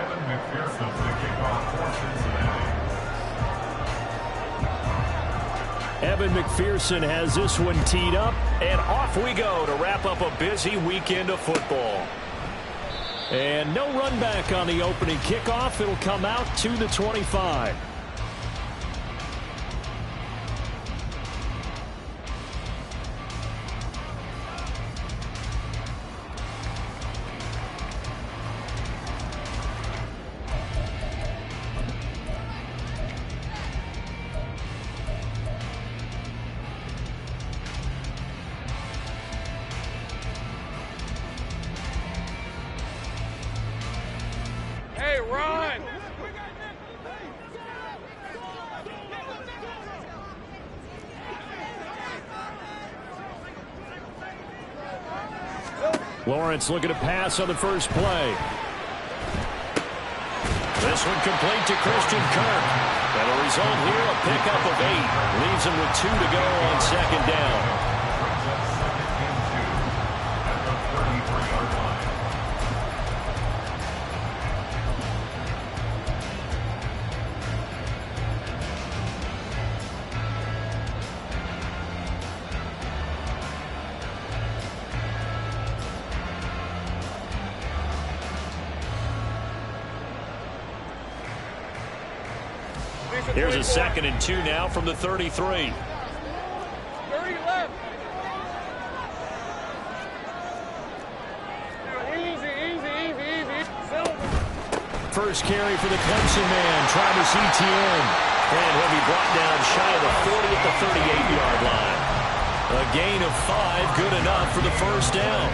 Evan McPherson for the kickoff for Cincinnati. Evan McPherson has this one teed up, and off we go to wrap up a busy weekend of football. And no run back on the opening kickoff. It'll come out to the 25. Hey, run! Lawrence looking to pass on the first play. This one complete to Christian Kirk. And a result here, a pickup of 8. Leaves him with 2 to go on second down. Here's a 2nd and 2 now from the 33. 30 left. Easy. First carry for the Clemson man, Travis Etienne. And he'll be brought down shy of the 40 at the 38-yard line. A gain of 5, good enough for the first down.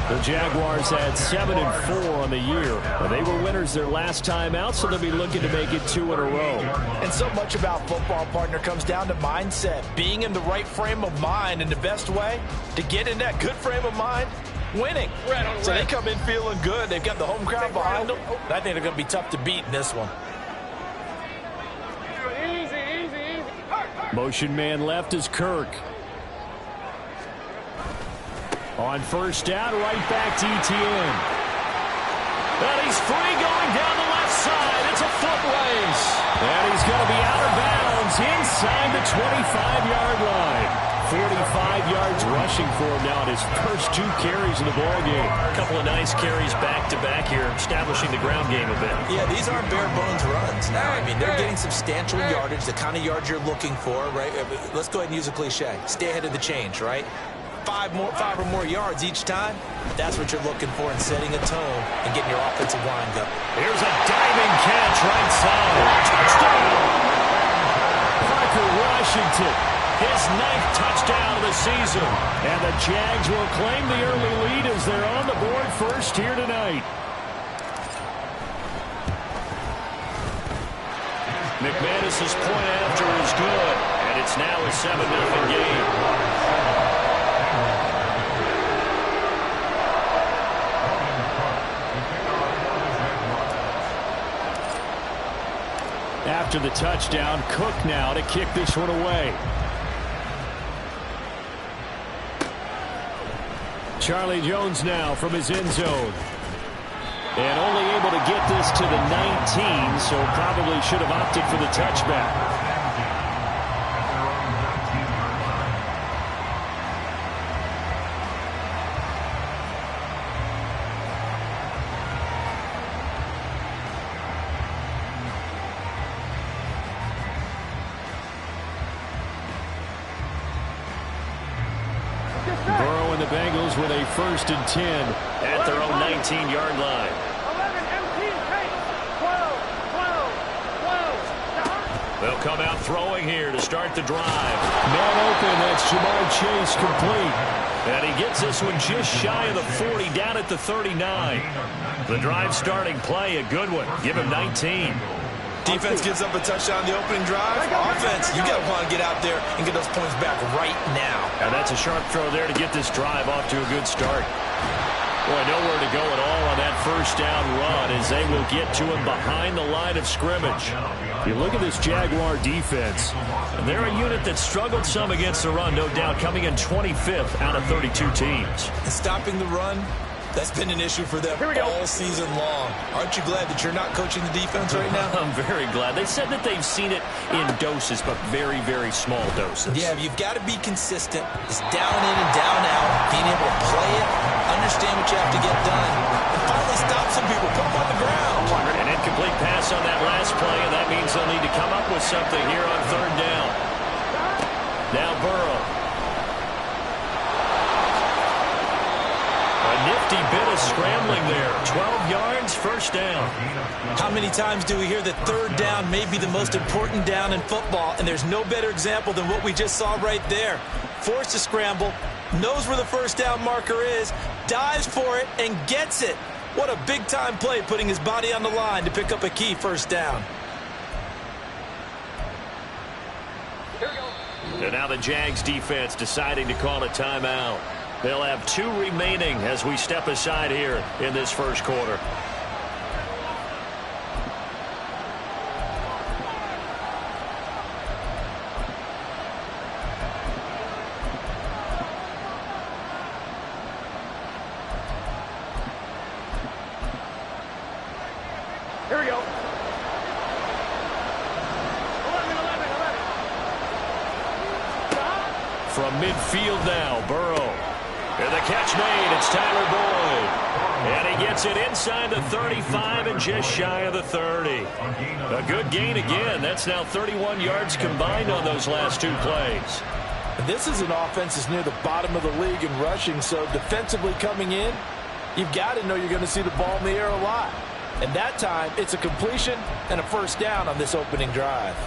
The Jaguars had 7 and 4 on the year. They were winners their last time out, so they'll be looking to make it 2 in a row. And so much about football, partner, comes down to mindset. Being in the right frame of mind, and the best way to get in that good frame of mind, winning. So they come in feeling good. They've got the home crowd behind them. I think they're going to be tough to beat in this one. Easy. Motion man left is Kirk. On first down, right back to Etienne. And he's free going down the left side. It's a foot race. And he's going to be out of bounds inside the 25-yard line. 45 yards rushing for him now on his first 2 carries in the ballgame. A couple of nice carries back-to-back here, establishing the ground game a bit. Yeah, these aren't bare-bones runs now. I mean, they're getting substantial yardage, the kind of yards you're looking for, right? Let's go ahead and use a cliche. Stay ahead of the change, right? 5 or more yards each time, that's what you're looking for in setting a tone and getting your offensive line going. Here's a diving catch right side. Touchdown! Parker Washington, his 9th touchdown of the season. And the Jags will claim the early lead as they're on the board first here tonight. McManus's point after is good, and it's now a 7-0 game. After the touchdown, Cook now to kick this one away. Charlie Jones now from his end zone. And only able to get this to the 19, so probably should have opted for the touchback. Burrow and the Bengals with a 1st and 10 at their own 19-yard line. 11, 12. They'll come out throwing here to start the drive. Man open, that's Jamar Chase complete. And he gets this one just shy of the 40, down at the 39. The drive starting play, a good one. Give him 19. Defense gives up a touchdown the opening drive. Offense, you got to want to get out there and get those points back right now. And that's a sharp throw there to get this drive off to a good start. Boy, nowhere to go at all on that first down run as they will get to him behind the line of scrimmage. You look at this Jaguar defense, and they're a unit that struggled some against the run, no doubt, coming in 25th out of 32 teams. And stopping the run That's been an issue for them all season long. Aren't you glad that you're not coaching the defense right now? I'm very glad. They said that they've seen it in doses, but very, very small doses. Yeah, you've got to be consistent. It's down in and down out. Being able to play it, understand what you have to get done, and finally stop some people, put them on the ground. An incomplete pass on that last play, and that means they'll need to come up with something here on third down. Now Burrow. A nifty bit of scrambling there. 12 yards, first down. How many times do we hear that third down may be the most important down in football, and there's no better example than what we just saw right there. Forced to scramble, knows where the first down marker is, dives for it, and gets it. What a big-time play, putting his body on the line to pick up a key first down. And now the Jags defense deciding to call a timeout. They'll have 2 remaining as we step aside here in this first quarter. Here we go. 11. From midfield now, Burrow. And the catch made, it's Tyler Boyd. And he gets it inside the 35 and just shy of the 30. A good gain again. That's now 31 yards combined on those last 2 plays. This is an offense that's near the bottom of the league in rushing, so defensively coming in, you've got to know you're going to see the ball in the air a lot. And that time, it's a completion and a first down on this opening drive.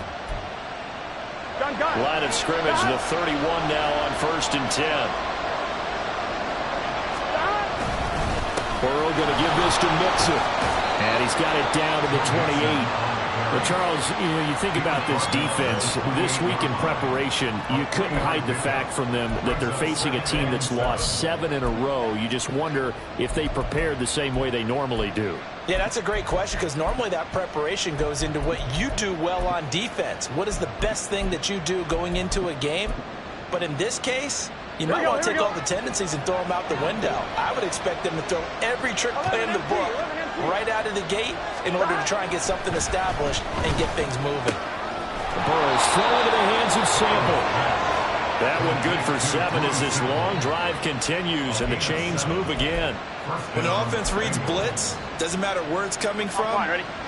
Line of scrimmage, the 31 now on 1st and 10. Burrow going to give this to Mixon. And he's got it down to the 28. But Charles, you think about this defense. This week in preparation, you couldn't hide the fact from them that they're facing a team that's lost 7 in a row. You just wonder if they prepared the same way they normally do. Yeah, that's a great question, because normally that preparation goes into what you do well on defense. What is the best thing that you do going into a game? But in this case, you might want to take all the tendencies and throw them out the window. I would expect them to throw every trick play in the book right out of the gate in order to try and get something established and get things moving. Burrow's thrown into the hands of Sample. That one good for 7 as this long drive continues and the chains move again. When an offense reads blitz, doesn't matter where it's coming from,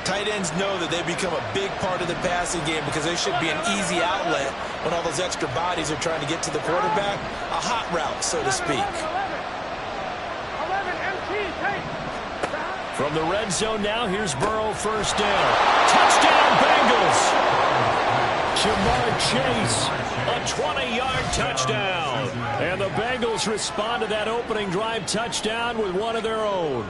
tight ends know that they become a big part of the passing game because they should be an easy outlet when all those extra bodies are trying to get to the quarterback. A hot route, so to speak. 11 MT, take. From the red zone now, here's Burrow, first down. Touchdown, Bengals! Jamar Chase, a 20-yard touchdown. And the Bengals respond to that opening drive touchdown with one of their own.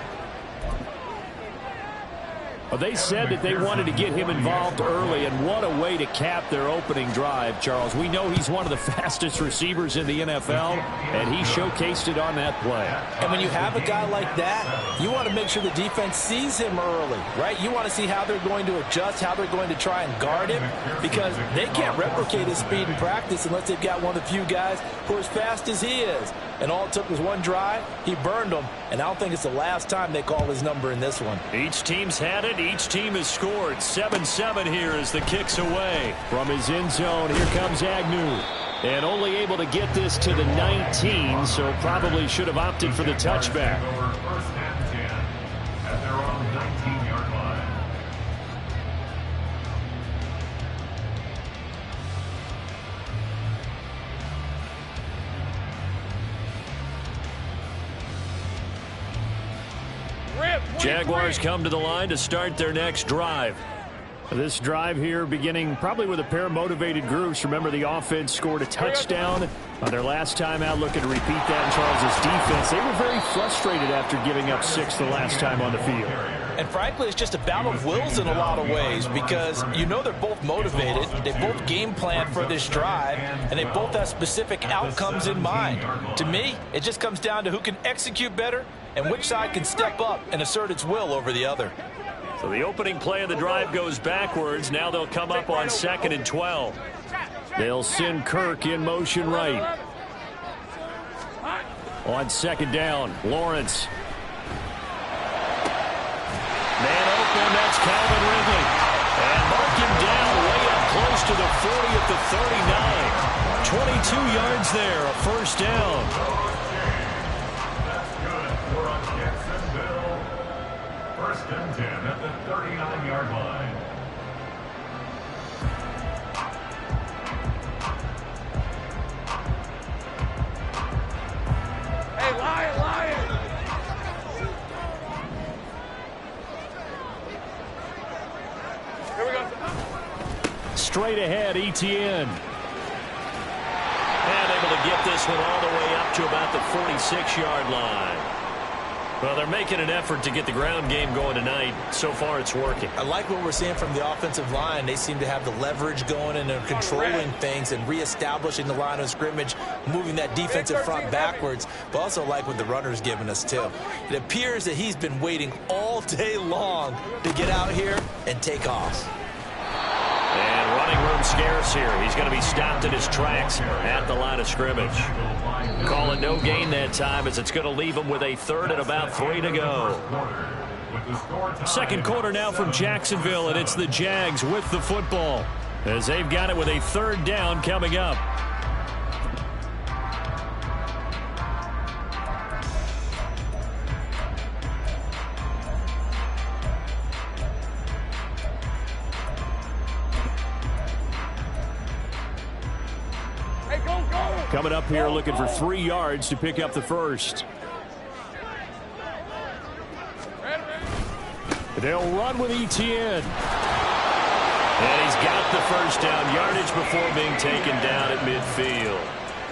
Well, they said that they wanted to get him involved early, and what a way to cap their opening drive, Charles. We know he's one of the fastest receivers in the NFL, and he showcased it on that play. And when you have a guy like that, you want to make sure the defense sees him early, right? You want to see how they're going to adjust, how they're going to try and guard him, because they can't replicate his speed in practice unless they've got one of the few guys who are as fast as he is. And all it took was one drive. He burned them, and I don't think it's the last time they call his number in this one. Each team's had it. Each team has scored. 7-7 here as the kick's away. From his end zone, here comes Agnew. And only able to get this to the 19, so probably should have opted for the touchback. Over 1st and 10 at their own 19-yard line. Jaguars come to the line to start their next drive. This drive here beginning probably with a pair of motivated groups. Remember, the offense scored a touchdown on their last time out, looking to repeat that in Charles's defense. They were very frustrated after giving up 6 the last time on the field. And frankly, it's just a battle of wills in a lot of ways, because you know they're both motivated, they both game plan for this drive, and they both have specific outcomes in mind. To me, it just comes down to who can execute better and which side can step up and assert its will over the other. So the opening play of the drive goes backwards. Now they'll come up on 2nd and 12. They'll send Kirk in motion right. On 2nd down, Lawrence. the 40 at the 39. 22 yards there, a first down. That's good for Jacksonville. First and 10 at the 39-yard line. Hey, Lion, Lion! Here we go. Straight ahead, Etienne. And able to get this one all the way up to about the 46-yard line. Well, they're making an effort to get the ground game going tonight. So far, it's working. I like what we're seeing from the offensive line. They seem to have the leverage going and they're controlling things and reestablishing the line of scrimmage, moving that defensive front backwards. But also like what the runner's giving us, too. It appears that he's been waiting all day long to get out here and take off. And running room scarce here. He's going to be stopped in his tracks at the line of scrimmage. Call it no gain that time as it's going to leave him with a third and about 3 to go. Second quarter now from Jacksonville, and it's the Jags with the football as they've got it with a third down coming up. Coming up here looking for 3 yards to pick up the first. They'll run with Etienne. And he's got the first down yardage before being taken down at midfield.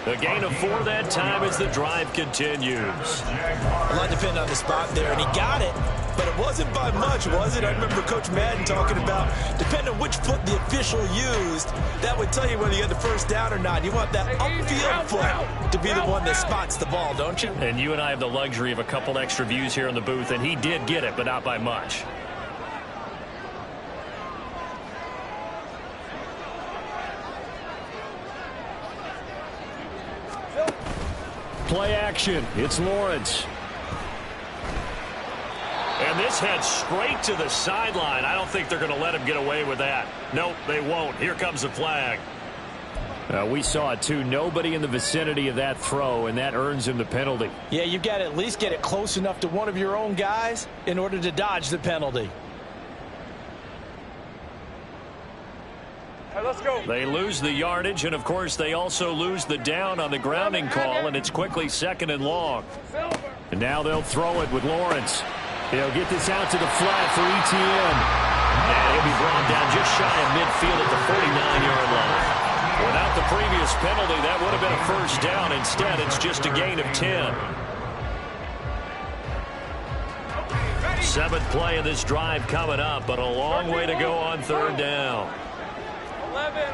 A gain of 4 that time as the drive continues. A lot depended on the spot there, and he got it. But it wasn't by much, was it? I remember Coach Madden talking about, depending on which foot the official used, that would tell you whether you had the first down or not. You want that upfield foot to be the one that spots the ball, don't you? And you and I have the luxury of a couple extra views here in the booth, and he did get it, but not by much. Play action. It's Lawrence. And this heads straight to the sideline. I don't think they're going to let him get away with that. Nope, they won't. Here comes the flag. We saw it, too. Nobody in the vicinity of that throw, and that earns him the penalty. Yeah, you've got to at least get it close enough to one of your own guys in order to dodge the penalty. All right, let's go. They lose the yardage, and, of course, they also lose the down on the grounding call, and it's quickly 2nd and long. And now they'll throw it with Lawrence. He'll get this out to the flat for Etienne. And he'll be brought down just shy of midfield at the 49-yard line. Without the previous penalty, that would have been a first down. Instead, it's just a gain of 10. 7th play of this drive coming up, but a long way to go on 3rd down. 11.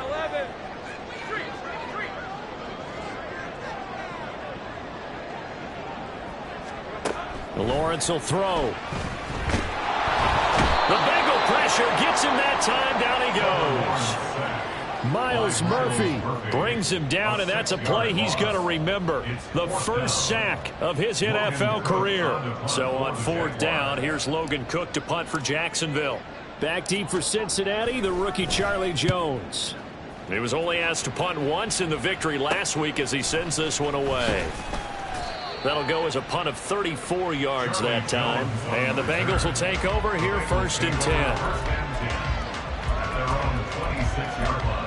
Lawrence will throw. The Bengal pressure gets him that time. Down he goes. Miles Murphy brings him down, and that's a play he's going to remember. The first sack of his NFL career. So on 4th down, here's Logan Cook to punt for Jacksonville. Back deep for Cincinnati, the rookie Charlie Jones. He was only asked to punt once in the victory last week as he sends this one away. That'll go as a punt of 34 yards that time. And the Bengals will take over here 1st and 10. At their own 26-yard line.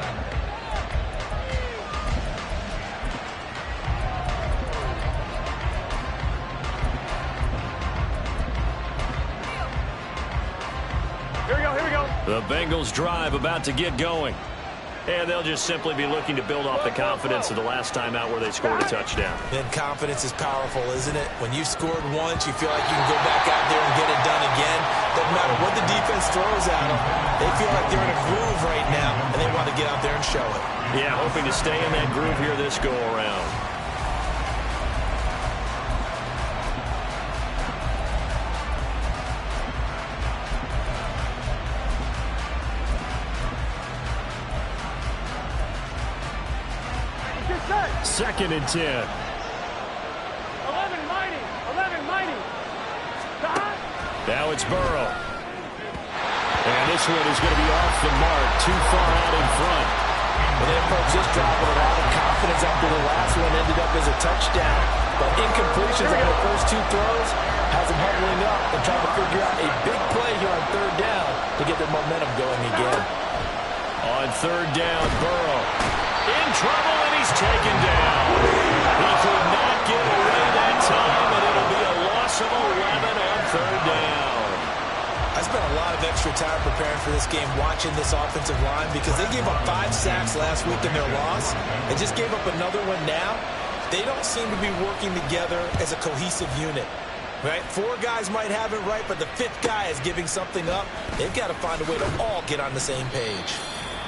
Here we go. The Bengals drive about to get going. And they'll just simply be looking to build off the confidence of the last time out where they scored a touchdown. And confidence is powerful, isn't it? When you scored once, you feel like you can go back out there and get it done again. Doesn't matter what the defense throws at them. They feel like they're in a groove right now, and they want to get out there and show it. Yeah, hoping to stay in that groove here this go-around. Second and 10. 11 mighty. Now it's Burrow. And this one is going to be off the mark, too far out in front. And then folks just dropping a lot of confidence after the last one ended up as a touchdown. But incompletions on the first two throws has them huddling up and trying to figure out a big play here on third down to get their momentum going again. On third down, Burrow in trouble, and he's taken down. He could not get away that time, and it'll be a loss of 11 on third down. I spent a lot of extra time preparing for this game watching this offensive line because they gave up 5 sacks last week in their loss and just gave up another one now. They don't seem to be working together as a cohesive unit. Right? 4 guys might have it right, but the 5th guy is giving something up. They've got to find a way to all get on the same page.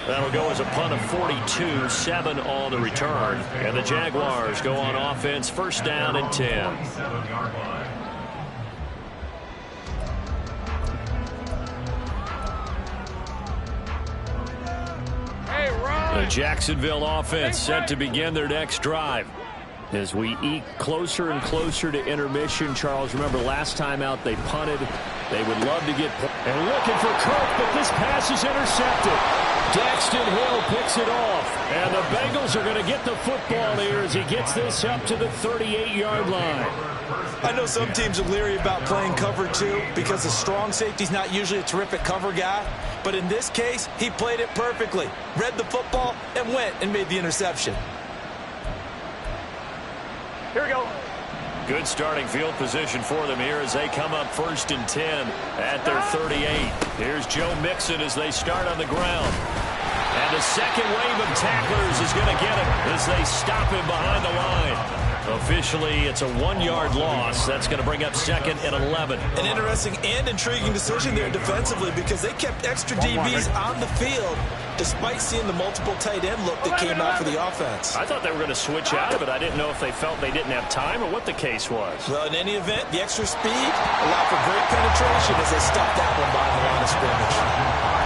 That'll go as a punt of 42, 7 on the return. And the Jaguars go on offense, first down and 10. 47-yard line. Hey, Ron. The Jacksonville offense set to begin their next drive. As we eke closer and closer to intermission, Charles, remember last time out they punted. They would love to get... And looking for Kirk, but this pass is intercepted. Daxton Hill picks it off. And the Bengals are going to get the football here as he gets this up to the 38-yard line. I know some teams are leery about playing cover 2 because the strong safety's not usually a terrific cover guy. But in this case, he played it perfectly, read the football, and went and made the interception. Here we go. Good starting field position for them here as they come up first and 10 at their 38. Here's Joe Mixon as they start on the ground. And a second wave of tacklers is going to get him as they stop him behind the line. Officially, it's a 1-yard loss. That's going to bring up second and 11. An interesting and intriguing decision there defensively because they kept extra DBs on the field despite seeing the multiple tight end look that came out for the offense. I thought they were going to switch out of it. I didn't know if they felt they didn't have time or what the case was. Well, in any event, the extra speed allowed for great penetration as they stopped that one behind the line of scrimmage.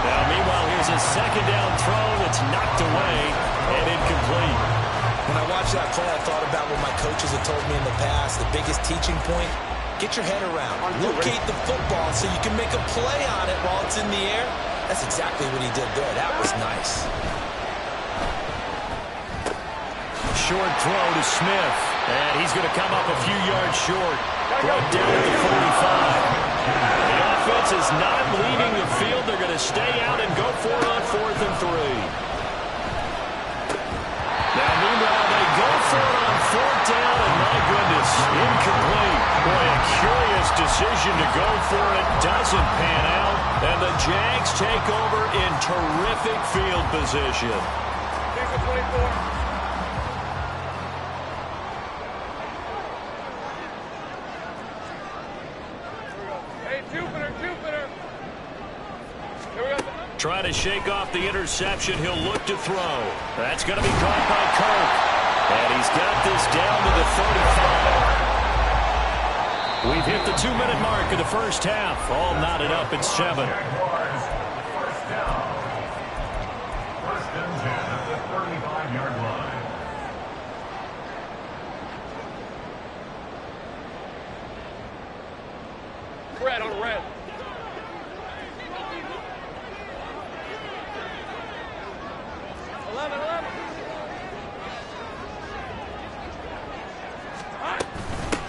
Now, meanwhile, here's a second down throw that's knocked away and incomplete. When I watched that play, I thought about what my coaches had told me in the past. The biggest teaching point, get your head around. Locate the football so you can make a play on it while it's in the air. That's exactly what he did there. That was nice. Short throw to Smith. And he's going to come up a few yards short. Brought down to the 45. The offense is not leaving the field. They're going to stay out and go for it on 4th and 3. Now, meanwhile, they go for it on 4th down, and my goodness, incomplete. Boy, a curious decision to go for it. Doesn't pan out, and the Jags take over in terrific field position. Here's the 24. Hey, Jupiter. Here we go. Trying to shake off the interception. He'll look to throw. That's going to be caught by Kirk. And he's got this down to the 35. We've hit the 2-minute mark of the first half. All knotted up at 7. Jaguars, first down. First and 10 at the 35-yard line. Red on red.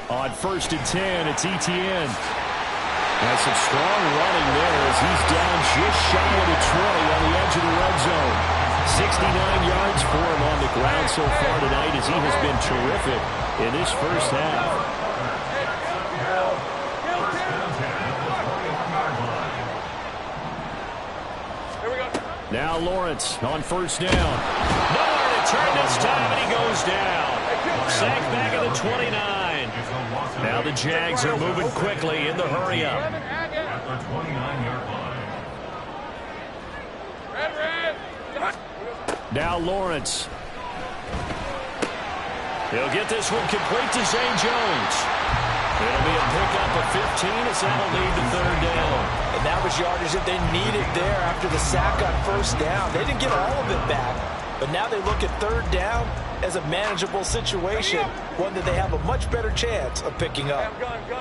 On first and 10, it's Etienne. Has some strong running there as he's down just shy of the 20 on the edge of the red zone. 69 yards for him on the ground so far tonight as he has been terrific in this first half. Now Lawrence on first down. Nowhere to turn this time, and he goes down. Sacked back at the 29. Now the Jags are moving quickly in the hurry-up. At the 29-yard line. Red. Now Lawrence. He'll get this one complete to Zane Jones. It'll be a pickup of 15 as that'll lead to third down. And that was yardage that they needed there after the sack on first down. They didn't get all of it back, but now they look at third down as a manageable situation, one that they have a much better chance of picking up. Gun. Go.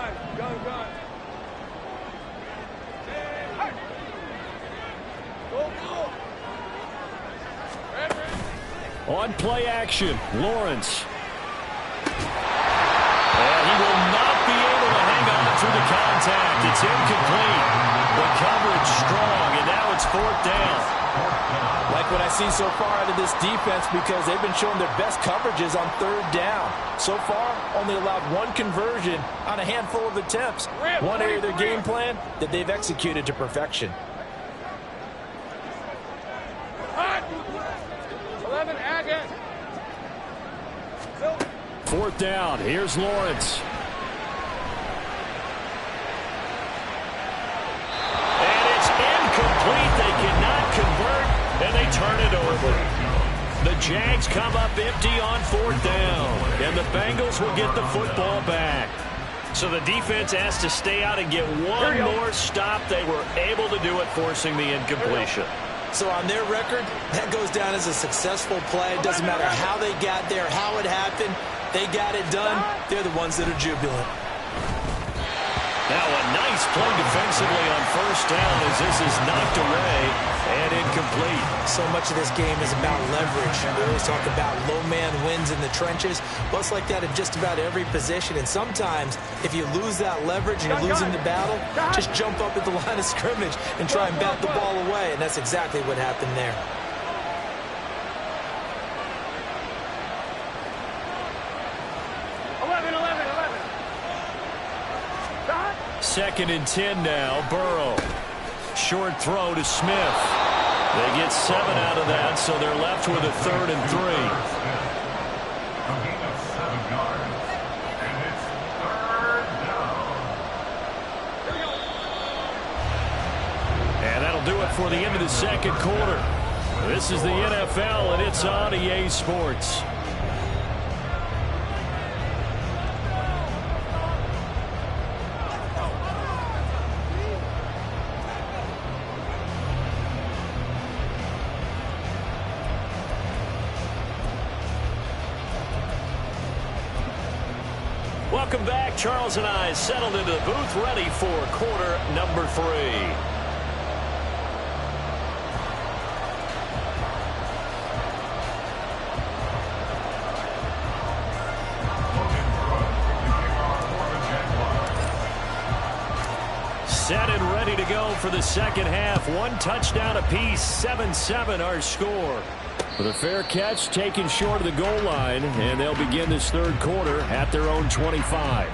Red. On play action, Lawrence. And he will not be able to hang on through the contact. It's incomplete. The coverage strong, and now it's 4th down. Like what I see so far out of this defense, because they've been showing their best coverages on 3rd down. So far, only allowed 1 conversion on a handful of attempts. One area of their game plan that they've executed to perfection. 11, again. 4th down. Here's Lawrence. And it's incomplete. They cannot convert, and they turn it over. The Jags come up empty on 4th down, and the Bengals will get the football back. So the defense has to stay out and get one more stop. They were able to do it, forcing the incompletion. So on their record, that goes down as a successful play. It doesn't matter how they got there, how it happened. They got it done. They're the ones that are jubilant. Now a nice play defensively on 1st down as this is knocked away and incomplete. So much of this game is about leverage. We always talk about low man wins in the trenches. Well, it's like that in just about every position. And sometimes, if you lose that leverage and you're losing the battle, just jump up at the line of scrimmage and try and bat the ball away. And that's exactly what happened there. Second and 10 now. Burrow. Short throw to Smith. They get 7 out of that, so they're left with a 3rd and 3. A gain of 7 yards. And it's 3rd down. And that'll do it for the end of the 2nd quarter. This is the NFL, and it's on EA Sports. Welcome back. Charles and I settled into the booth, ready for quarter number 3. Set and ready to go for the 2nd half. 1 touchdown apiece, 7-7 our score. With a fair catch taken short of the goal line, and they'll begin this 3rd quarter at their own 25.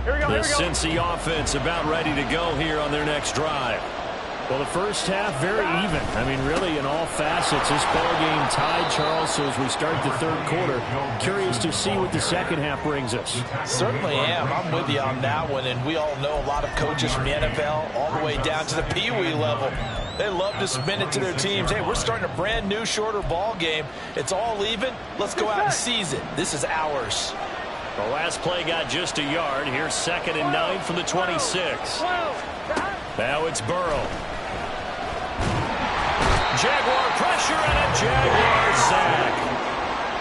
The Cincy offense about ready to go here on their next drive. Well, the first half, very even. I mean, really, in all facets, this ball game tied, Charles. So as we start the 3rd quarter, curious to see what the 2nd half brings us. Certainly am. I'm with you on that one. And we all know a lot of coaches from the NFL all the way down to the Pee Wee level. They love to spin it to their teams. Hey, we're starting a brand new, shorter ball game. It's all even. Let's go out and seize it. This is ours. The last play got just a yard. Here's 2nd and 9 from the 26. Now it's Burrow. Jaguar pressure and a Jaguar sack.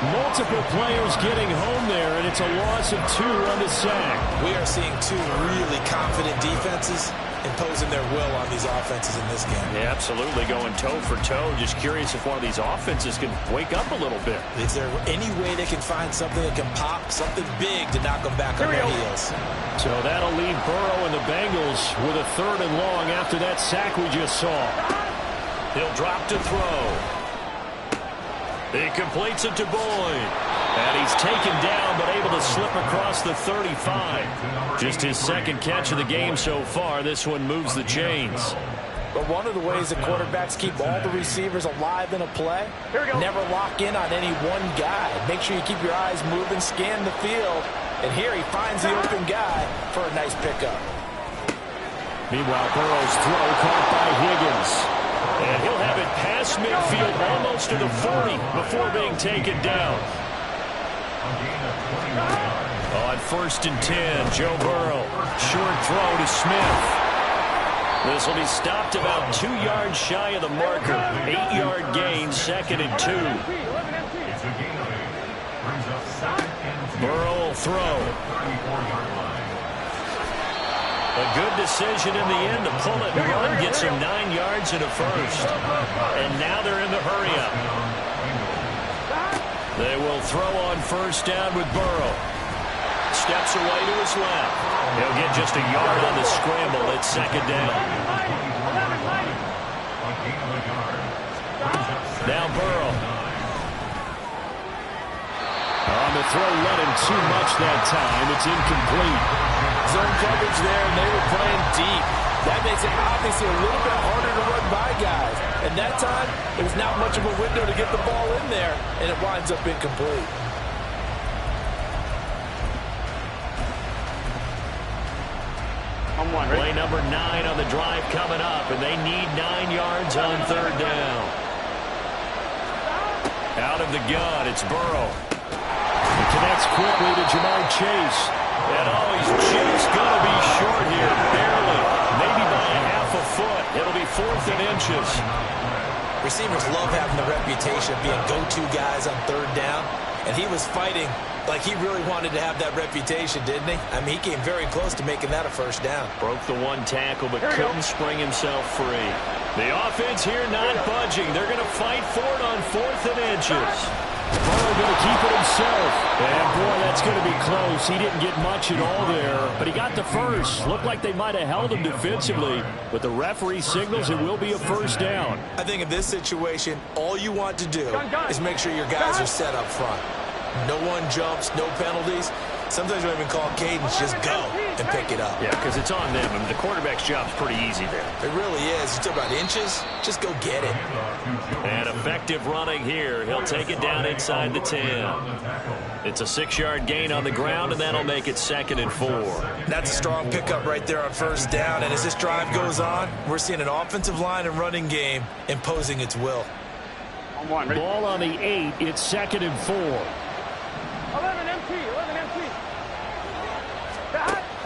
Multiple players getting home there, and it's a loss of 2 on the sack. We are seeing 2 really confident defenses imposing their will on these offenses in this game. Yeah, absolutely, going toe for toe. Just curious if one of these offenses can wake up a little bit. Is there any way they can find something that can pop, something big to knock them back on their heels? So that'll leave Burrow and the Bengals with a 3rd and long after that sack we just saw. He'll drop to throw. He completes it to Boyd. And he's taken down, but able to slip across the 35. Just his 2nd catch of the game so far. This one moves the chains. But one of the ways the quarterbacks keep all the receivers alive in a play, never lock in on any one guy. Make sure you keep your eyes moving, scan the field. And here he finds the open guy for a nice pickup. Meanwhile, Burrow's throw caught by Higgins. And he'll have it past midfield almost to the 40 before being taken down. On 1st and 10, Joe Burrow. Short throw to Smith. This will be stopped about 2 yards shy of the marker. 8-yard gain, 2nd and 2. Burrow will throw. A good decision in the end to pull it and run, gets him 9 yards and a first. And now they're in the hurry-up. They will throw on 1st down with Burrow. Steps away to his left. He'll get just a yard on the scramble. It's 2nd down. Now Burrow. On the throw, let him too much that time. It's incomplete. Zone coverage there, and they were playing deep. That makes it obviously a little bit harder to run by guys. And that time, there was not much of a window to get the ball in there, and it winds up incomplete. Play number 9 on the drive coming up, and they need 9 yards on 3rd down. Out of the gun, it's Burrow. He connects quickly to Jamar Chase. And he's just going to be short here, barely. Maybe by a half a foot. It'll be 4th and inches. Receivers love having the reputation of being go-to guys on 3rd down. And he was fighting like he really wanted to have that reputation, didn't he? I mean, he came very close to making that a 1st down. Broke the 1 tackle, but couldn't spring himself free. The offense here not budging. They're going to fight for it on 4th and inches. Burrow going to keep it himself. And, boy, that's going to be close. He didn't get much at all there, but he got the first. Looked like they might have held him defensively, but the referee signals it will be a 1st down. I think in this situation, all you want to do is make sure your guys are set up front. No one jumps, no penalties. Sometimes we don't even call cadence, just go and pick it up. Yeah, because it's on them. I mean, the quarterback's job's pretty easy there. It really is. You talk about inches, just go get it. And effective running here. He'll take it down inside the 10. It's a 6-yard gain on the ground, and that'll make it 2nd and 4. That's a strong pickup right there on 1st down. And as this drive goes on, we're seeing an offensive line and running game imposing its will. Ball on the 8. It's 2nd and 4. 11 MT.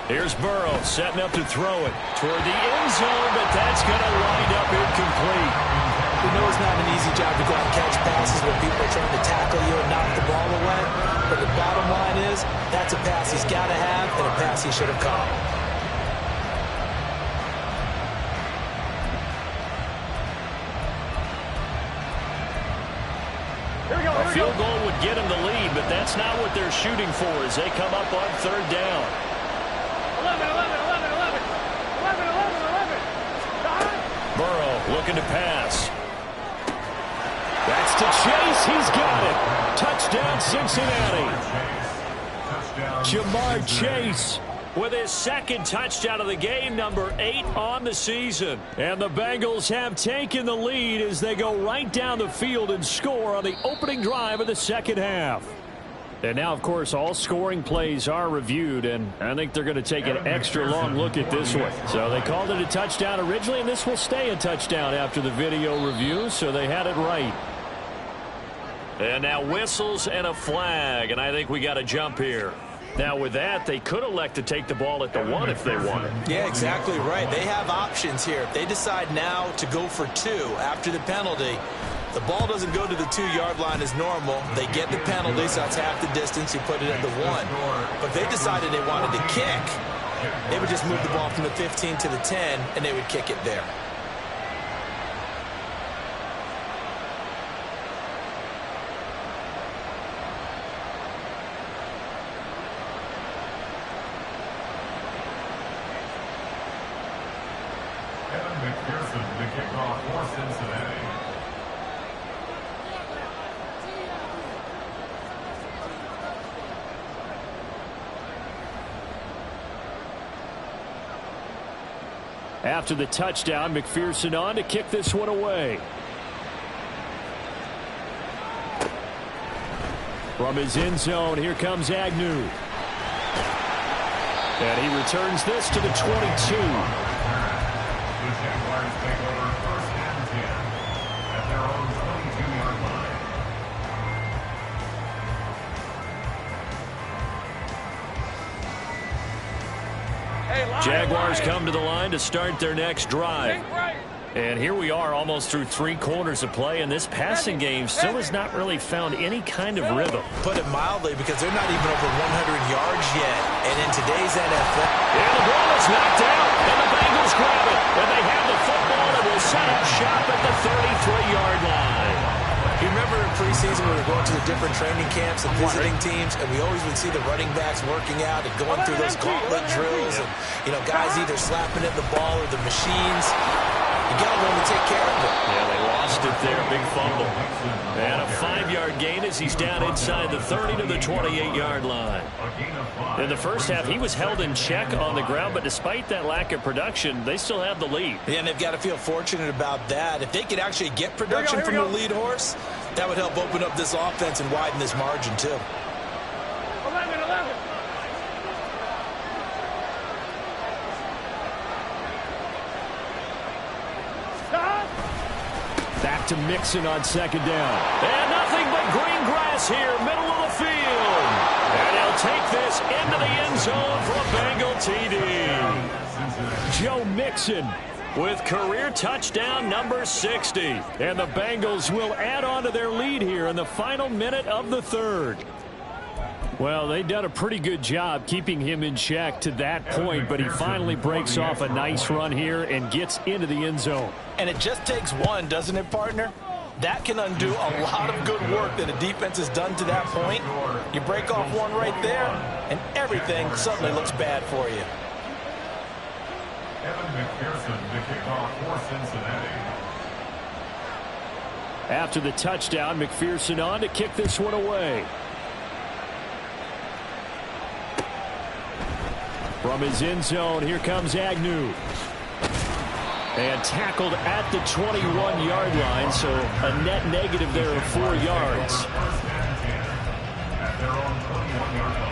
Here's Burrow setting up to throw it toward the end zone, but that's going to wind up incomplete. We know it's not an easy job to go out and catch passes when people are trying to tackle you and knock the ball away. But the bottom line is, that's a pass he's got to have and a pass he should have caught. A field goal would get him the lead, but that's not what they're shooting for as they come up on 3rd down. 11. Burrow looking to pass. That's to Chase. He's got it. Touchdown, Cincinnati. Jamar Chase with his 2nd touchdown of the game, number 8 on the season. And the Bengals have taken the lead as they go right down the field and score on the opening drive of the 2nd half. And now, of course, all scoring plays are reviewed, and I think they're going to take an extra long look at this one. So they called it a touchdown originally, and this will stay a touchdown after the video review, so they had it right. And now whistles and a flag, and I think we got a jump here. Now, with that, they could elect to take the ball at the 1 if they wanted. Yeah, exactly right. They have options here. If they decide now to go for 2 after the penalty, The ball doesn't go to the 2-yard line as normal. They get the penalty, so that's half the distance. You put it at the 1. But they decided they wanted to kick. They would just move the ball from the 15 to the 10, and they would kick it there. Evan McPherson, the kickoff for Cincinnati. After the touchdown, McPherson on to kick this one away. From his end zone, here comes Agnew. And he returns this to the 22. The Jaguars take over 1st and 10 at their own 22-yard line. Jaguars come to the line to start their next drive. And here we are almost through 3 quarters of play, and this passing game still has not really found any kind of rhythm. Put it mildly, because they're not even over 100 yards yet. And in today's NFL... And the ball is knocked out, and the Bengals grab it. And they have the football and will set up shop at the 33-yard line. You remember in preseason we were going to the different training camps and visiting teams, and we always would see the running backs working out and going through those gauntlet drills, and, you know, guys either slapping at the ball or the machines. You got to learn to take care of it. Yeah, they lost it there. Big fumble. And a 5-yard gain as he's down inside the 30 to the 28-yard line. In the first half, he was held in check on the ground, but despite that lack of production, they still have the lead. Yeah, and they've got to feel fortunate about that. If they could actually get production from the lead horse, that would help open up this offense and widen this margin, too. 11. Back to Mixon on 2nd down. And nothing but green grass here, middle of the field. And he'll take this into the end zone for a Bengal TD. Joe Mixon with career touchdown number 60. And the Bengals will add on to their lead here in the final minute of the 3rd. Well, they've done a pretty good job keeping him in check to that point, but he finally breaks off a nice run here and gets into the end zone. And it just takes one, doesn't it, partner? That can undo a lot of good work that a defense has done to that point. You break off one right there, and everything suddenly looks bad for you. Evan McPherson, the kickoff for Cincinnati. After the touchdown, McPherson on to kick this one away. From his end zone, here comes Agnew. And tackled at the 21-yard line, so a net negative there of 4 yards. 1st and 10 at their own 21-yard line.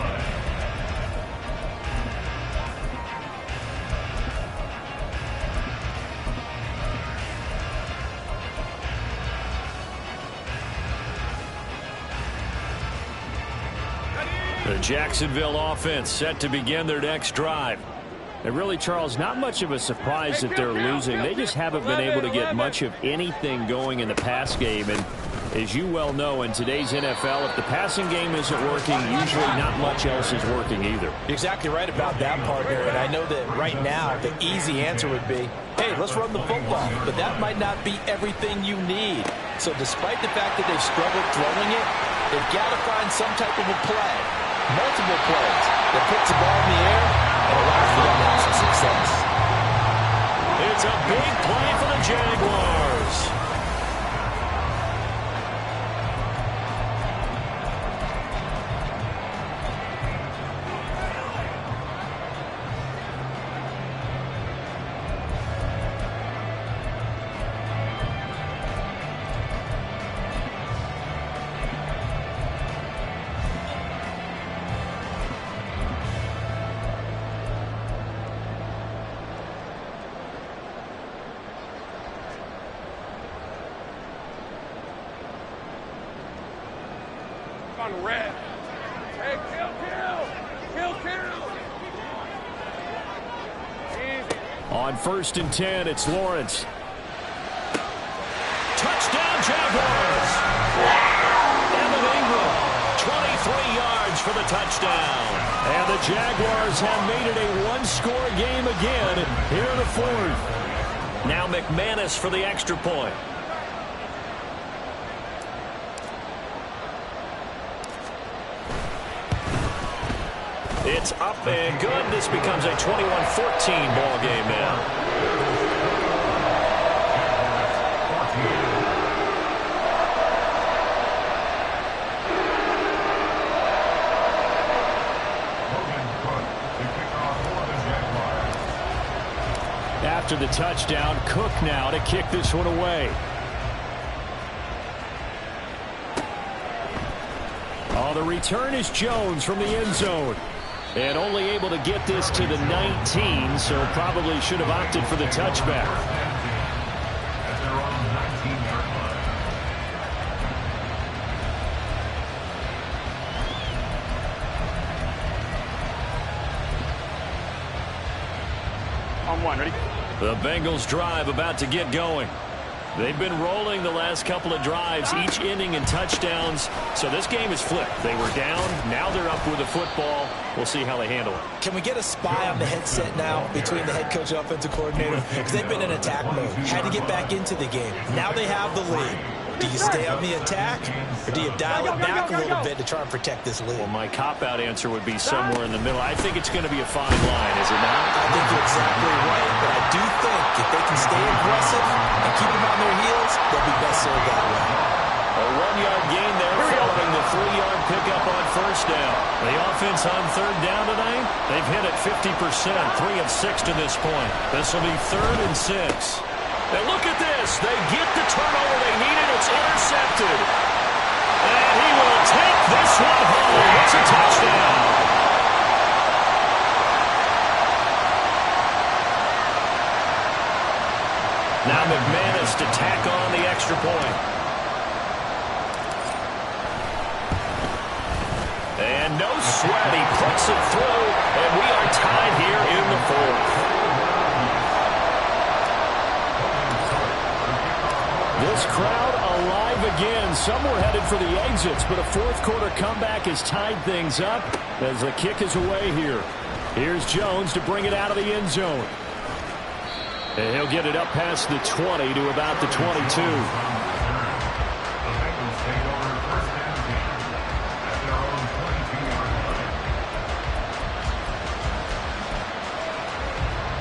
The Jacksonville offense set to begin their next drive. And really, Charles, not much of a surprise that they're losing. They just haven't been able to get much of anything going in the pass game. And as you well know, in today's NFL, if the passing game isn't working, usually not much else is working either. You're exactly right about that, partner. And I know that right now the easy answer would be, hey, let's run the football. But that might not be everything you need. So despite the fact that they've struggled throwing it, they've got to find some type of a play, multiple plays, that puts the ball in the air and allows for them to have some success. It's a big play for the Jaguars. On red. Hey, kill. Easy. On 1st and 10, it's Lawrence. Touchdown, Jaguars. touchdown. And the Jaguars have made it a one-score game again here in the fourth. Now McManus for the extra point. It's up and good. This becomes a 21-14 ball game now. After the touchdown, Cook now to kick this one away. Oh, the return is Jones from the end zone. And only able to get this to the 19, so probably should have opted for the touchback. At their own 19-yard line. On one, ready? The Bengals drive about to get going. They've been rolling the last couple of drives, each inning in touchdowns. So this game is flipped. They were down. Now they're up with the football. We'll see how they handle it. Can we get a spy on the headset now between the head coach and offensive coordinator? Because they've been in attack mode. Had to get back into the game. Now they have the lead. Do you stay on the attack, or do you dial it back a little bit to try and protect this lead? Well, my cop-out answer would be somewhere in the middle. I think it's going to be a fine line, is it not? I think you're exactly right, but I do think if they can stay aggressive and keep them on their heels, they'll be best served that way. A 1-yard gain there following the 3-yard pickup on first down. The offense on third down tonight, they've hit it 50%, 3 of 6 to this point. This will be 3rd and 6. And look at this. They get the turnover they needed. It's intercepted. And he will take this one home. It's a touchdown. Now McManus to tack on the extra point. And no sweat. He puts it through. And we are tied here in the fourth. This crowd alive again. Some were headed for the exits, but a fourth-quarter comeback has tied things up as the kick is away here. Here's Jones to bring it out of the end zone. And he'll get it up past the 20 to about the 22.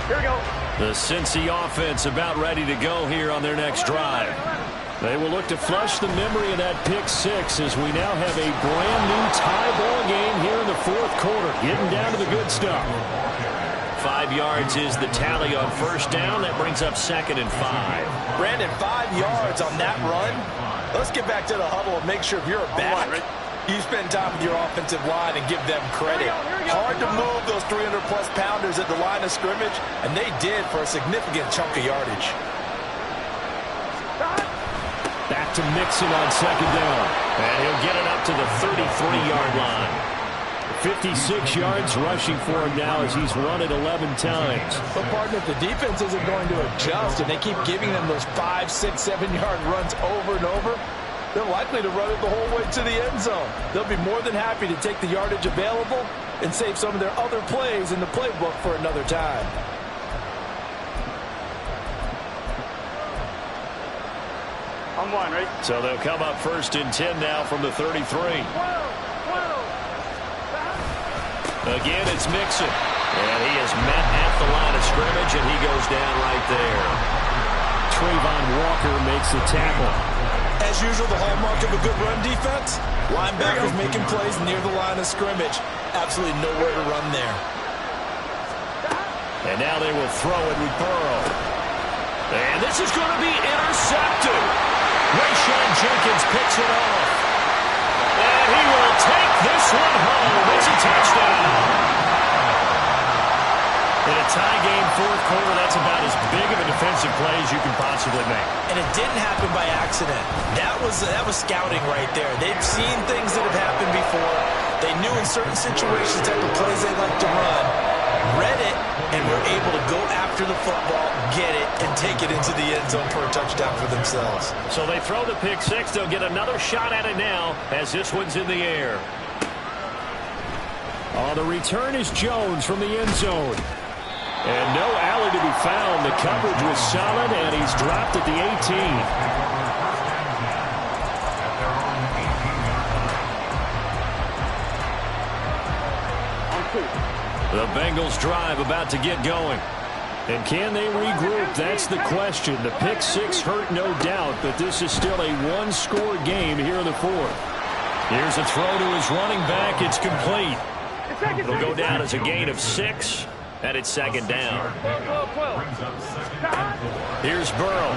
Here we go. The Cincy offense about ready to go here on their next drive. They will look to flush the memory of that pick six as we now have a brand new tie ball game here in the fourth quarter. Getting down to the good stuff. 5 yards is the tally on first down. That brings up 2nd and 5. Brandon, 5 yards on that run. Let's get back to the huddle and make sure if you're a back, you spend time with your offensive line and give them credit. Hard to move those 300-plus pounders at the line of scrimmage, and they did for a significant chunk of yardage. Back to Mixon on 2nd down. And he'll get it up to the 33-yard line. 56 yards rushing for him now as he's run it 11 times. But, partner, if the defense isn't going to adjust and they keep giving them those 5, 6, 7-yard runs over and over, they're likely to run it the whole way to the end zone. They'll be more than happy to take the yardage available and save some of their other plays in the playbook for another time. On one, right? So they'll come up 1st and 10 now from the 33. Again, it's Mixon. And he is met at the line of scrimmage, and he goes down right there. Trayvon Walker makes the tackle. As usual, the hallmark of a good run defense, linebackers making plays near the line of scrimmage. Absolutely nowhere to run there. And now they will throw it with Burrow. And this is going to be intercepted. Rayshon Jenkins picks it off. And he will take this one home. It's a touchdown. In a tie game, fourth quarter, that's about as big of a defensive play as you can possibly make. And it didn't happen by accident. That was scouting right there. They've seen things that have happened before. They knew in certain situations type of plays they like to run, read it, and were able to go after the football, get it, and take it into the end zone for a touchdown for themselves. So they throw the pick six. They'll get another shot at it now as this one's in the air. On the return is Jones from the end zone. And no alley to be found. The coverage was solid, and he's dropped at the 18. The Bengals drive about to get going. And can they regroup? That's the question. The pick six hurt, no doubt, but this is still a one-score game here in the fourth. Here's a throw to his running back. It's complete. It'll go down as a gain of 6, and it's second down. Here's Burrow.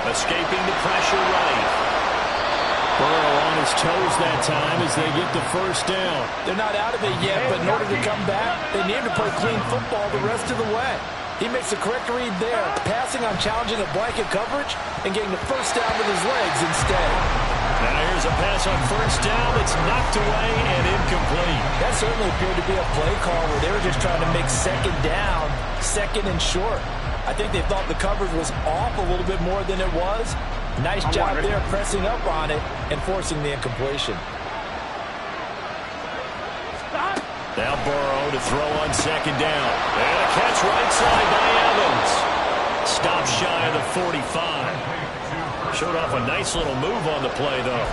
Escaping the pressure right. Burrow on his toes that time as they get the first down. They're not out of it yet, but in order to come back, they need to play clean football the rest of the way. He makes the correct read there, passing on challenging a blanket coverage and getting the first down with his legs instead. Now here's a pass on first down that's knocked away and incomplete. That certainly appeared to be a play call where they were just trying to make second down, second and short. I think they thought the coverage was off a little bit more than it was. Nice job there pressing up on it and forcing the incompletion. Now Burrow to throw on second down. And a catch right side by Evans. Stop shy of the 45. Showed off a nice little move on the play, though.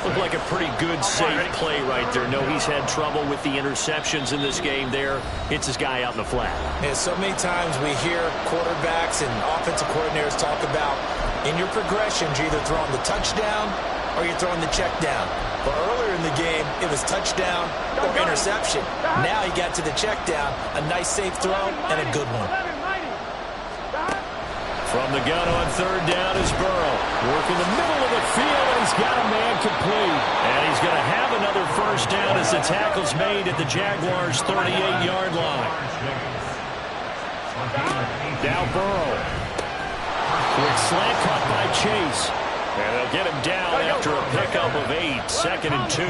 Looked like a pretty good, safe play right there. No, he's had trouble with the interceptions in this game there. Hits his guy out in the flat. And so many times we hear quarterbacks and offensive coordinators talk about in your progressions, you're either throwing the touchdown or you're throwing the check down. But earlier in the game, it was touchdown or interception. Now he got to the check down, a nice safe throw, and a good one. From the gun on third down is Burrow. Working the middle of the field, and he's got a man complete. And he's going to have another first down as the tackle's made at the Jaguars' 38-yard line. Now Burrow. Quick slant caught by Chase. And they'll get him down after a pickup of 8. Second and 2.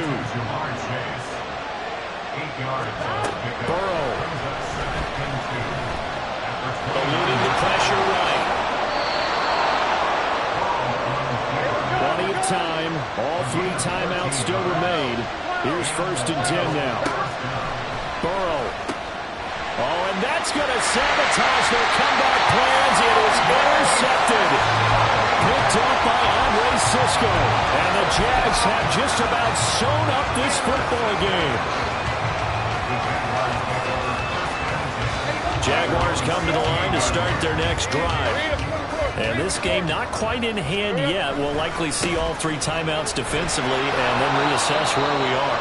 Burrow. Eluding the pressure right. Plenty of time. All 3 timeouts still remain. Here's first and 10 now. Burrow. Oh, and that's going to sabotage their comeback plans. It is intercepted. Picked up by Andre Cisco. And the Jags have just about sewn up this football game. Jaguars come to the line to start their next drive. And this game not quite in hand yet. We'll likely see all 3 timeouts defensively and then reassess where we are.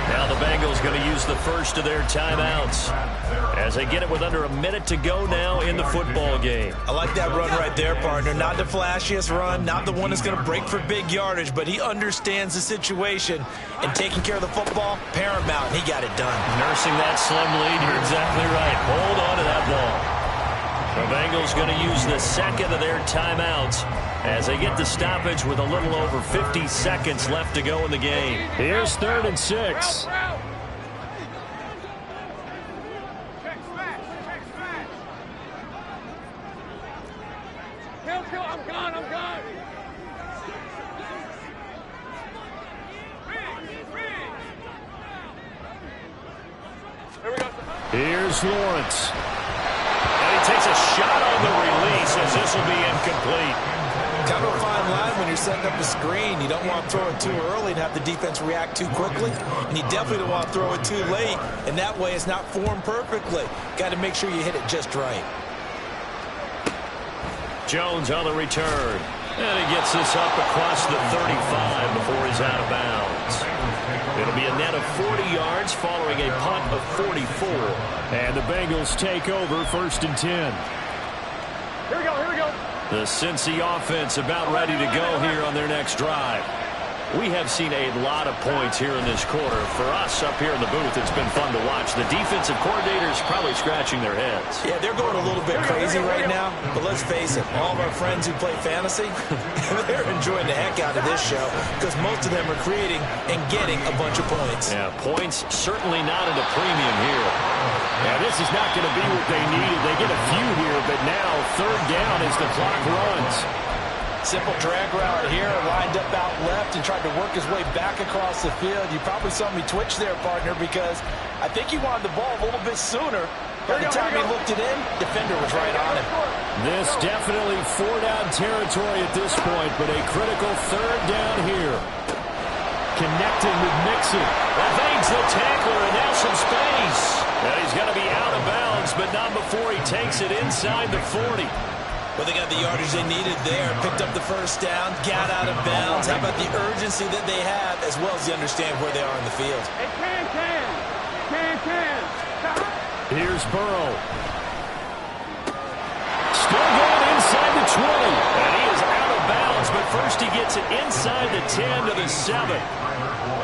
Now the Bengals going to use the first of their timeouts as they get it with under a minute to go now in the football game. I like that run right there, partner. Not the flashiest run, not the one that's going to break for big yardage, but he understands the situation, and taking care of the football, paramount, and he got it done. Nursing that slim lead, you're exactly right. Hold on to that ball. The Bengals going to use the second of their timeouts as they get the stoppage with a little over 50 seconds left to go in the game. Here's 3rd and 6. I'm gone. Here we go. Here's Lawrence. And he takes a shot on the release as this will be incomplete. Kind of a fine line when you're setting up a screen. You don't want to throw it too early and have the defense react too quickly. And you definitely don't want to throw it too late. And that way it's not formed perfectly. Got to make sure you hit it just right. Jones on the return. And he gets this up across the 35 before he's out of bounds. It'll be a net of 40 yards following a punt of 44. And the Bengals take over 1st and 10. Here we go. The Cincy offense about ready to go here on their next drive. We have seen a lot of points here in this quarter. For us up here in the booth, it's been fun to watch. The defensive coordinators probably scratching their heads. Yeah, they're going a little bit crazy right now. But let's face it, all of our friends who play fantasy, they're enjoying the heck out of this show because most of them are creating and getting a bunch of points. Yeah, points certainly not at a premium here. Now, this is not going to be what they needed. They get a few here, but now 3rd down as the clock runs. Simple drag route here, lined up out left and tried to work his way back across the field. You probably saw me twitch there, partner, because I think he wanted the ball a little bit sooner. By the time he looked it in, defender was right on him. This definitely 4-down territory at this point, but a critical 3rd down here. Connecting with Mixon. Evades the tackler, and now some space. And he's going to be out of bounds, but not before he takes it inside the 40. Well, they got the yardage they needed there. Picked up the 1st down, got out of bounds. How about the urgency that they have, as well as they understand where they are in the field? Hey, can. Here's Burrow. Still going inside the 20. And he is out of bounds, but first he gets it inside the 10 to the 7.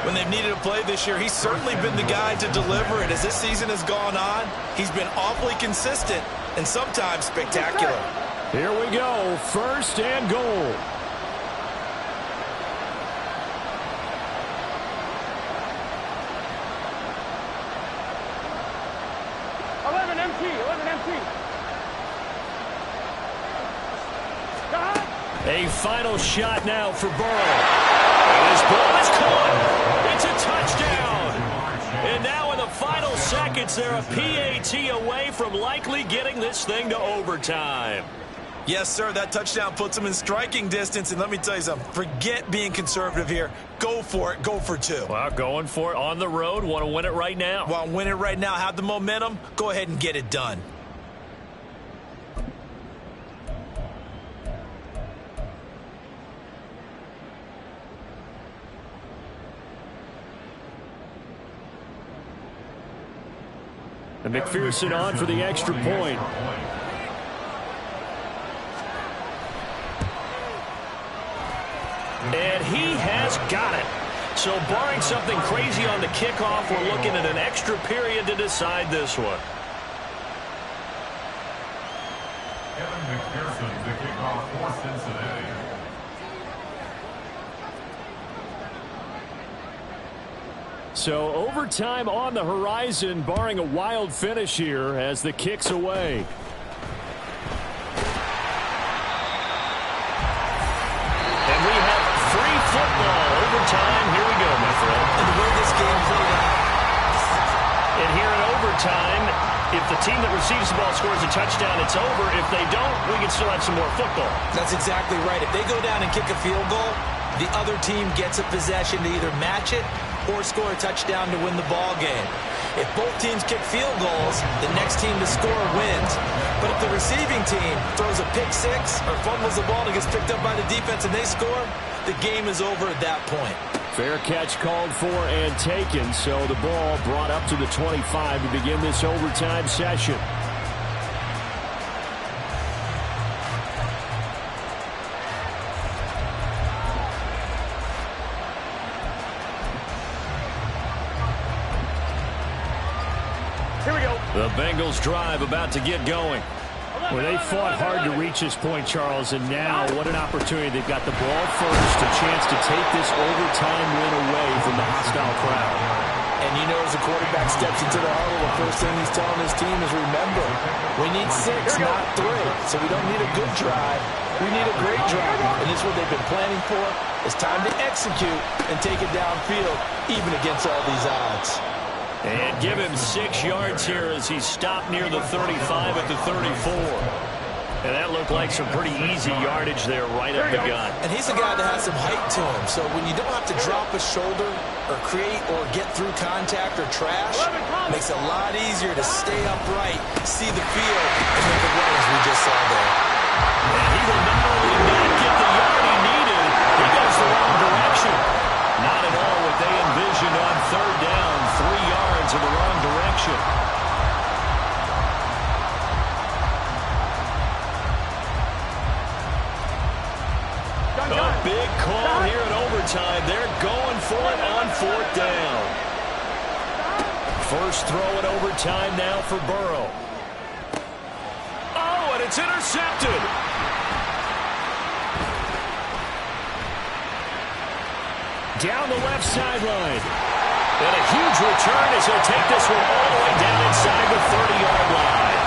When they've needed a play this year, he's certainly been the guy to deliver it. As this season has gone on, he's been awfully consistent and sometimes spectacular. Here we go, 1st and goal. A final shot now for Burrow. And his ball is caught. It's a touchdown. And now in the final seconds, they're a PAT away from likely getting this thing to overtime. Yes, sir, that touchdown puts them in striking distance. And let me tell you something, forget being conservative here. Go for it. Go for 2. Well, going for it on the road. Want to win it right now. Want to win it right now. Have the momentum. Go ahead and get it done. And McPherson on for the extra point. And he has got it. So barring something crazy on the kickoff, we're looking at an extra period to decide this one. Kevin McPherson, the kickoff for Cincinnati. So overtime on the horizon, barring a wild finish here as the kick's away. And we have free football. Overtime, here we go, my friend. And the way this game played out. And here in overtime, if the team that receives the ball scores a touchdown, it's over. If they don't, we can still have some more football. That's exactly right. If they go down and kick a field goal, the other team gets a possession to either match it or score a touchdown to win the ball game. If both teams kick field goals, the next team to score wins. But if the receiving team throws a pick 6 or fumbles the ball and gets picked up by the defense and they score, the game is over at that point. Fair catch called for and taken, so the ball brought up to the 25 to begin this overtime session. The Bengals drive about to get going. Well, they fought hard to reach this point, Charles, and now what an opportunity. They've got the ball first, a chance to take this overtime win away from the hostile crowd. And you know, as the quarterback steps into the huddle, the first thing he's telling his team is, remember, we need 6, not 3. So we don't need a good drive. We need a great drive. And this is what they've been planning for. It's time to execute and take it downfield, even against all these odds. And give him 6 yards here as he stopped near the 35 at the 34. And that looked like some pretty easy yardage there right up the gut. And he's a guy that has some height to him. So when you don't have to drop a shoulder or create or get through contact or trash, it makes it a lot easier to stay upright, see the field, and make a run as we just saw there. And he will not only not get the yard he needed, he goes the wrong direction. Not at all what they envisioned on 3rd down, 3 yards in the wrong direction. A big call here in overtime. They're going for it on 4th down. First throw in overtime now for Burrow. Oh, and it's intercepted. Down the left sideline. And a huge return as he'll take this one all the way down inside the 30-yard line.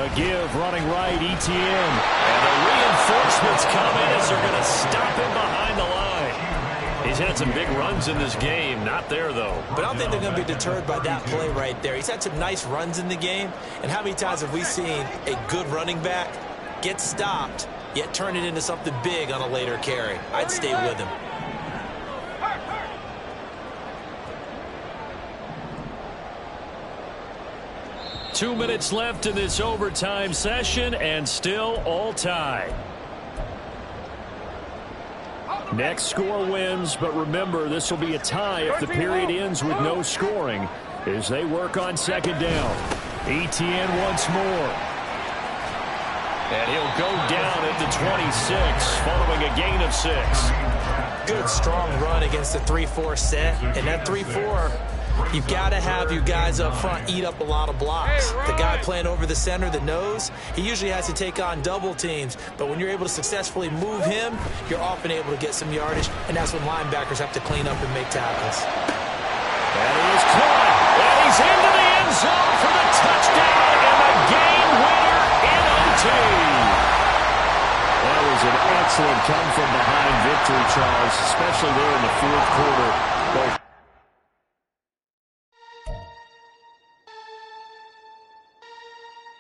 A give running right, Etienne. And the reinforcements come in as they're going to stop him behind the line. He's had some big runs in this game. Not there, though. But I don't think they're going to be deterred by that play right there. He's had some nice runs in the game. And how many times have we seen a good running back get stopped, yet turn it into something big on a later carry? I'd stay with him. Two minutes left in this overtime session, and still all tied. Next score wins, but remember, this will be a tie if the period ends with no scoring as they work on second down. Etienne once more. And he'll go down at the 26 following a gain of 6. Good, strong run against the 3-4 set. And that 3-4, you've got to have your guys up front eat up a lot of blocks. The guy playing over the center, the nose, he usually has to take on double teams. But when you're able to successfully move him, you're often able to get some yardage. And that's when linebackers have to clean up and make tackles. And he is caught. And he's into the end zone for the touchdown and the game winner in OT. That was an excellent come-from-behind victory, Charles, especially there in the fourth quarter. Both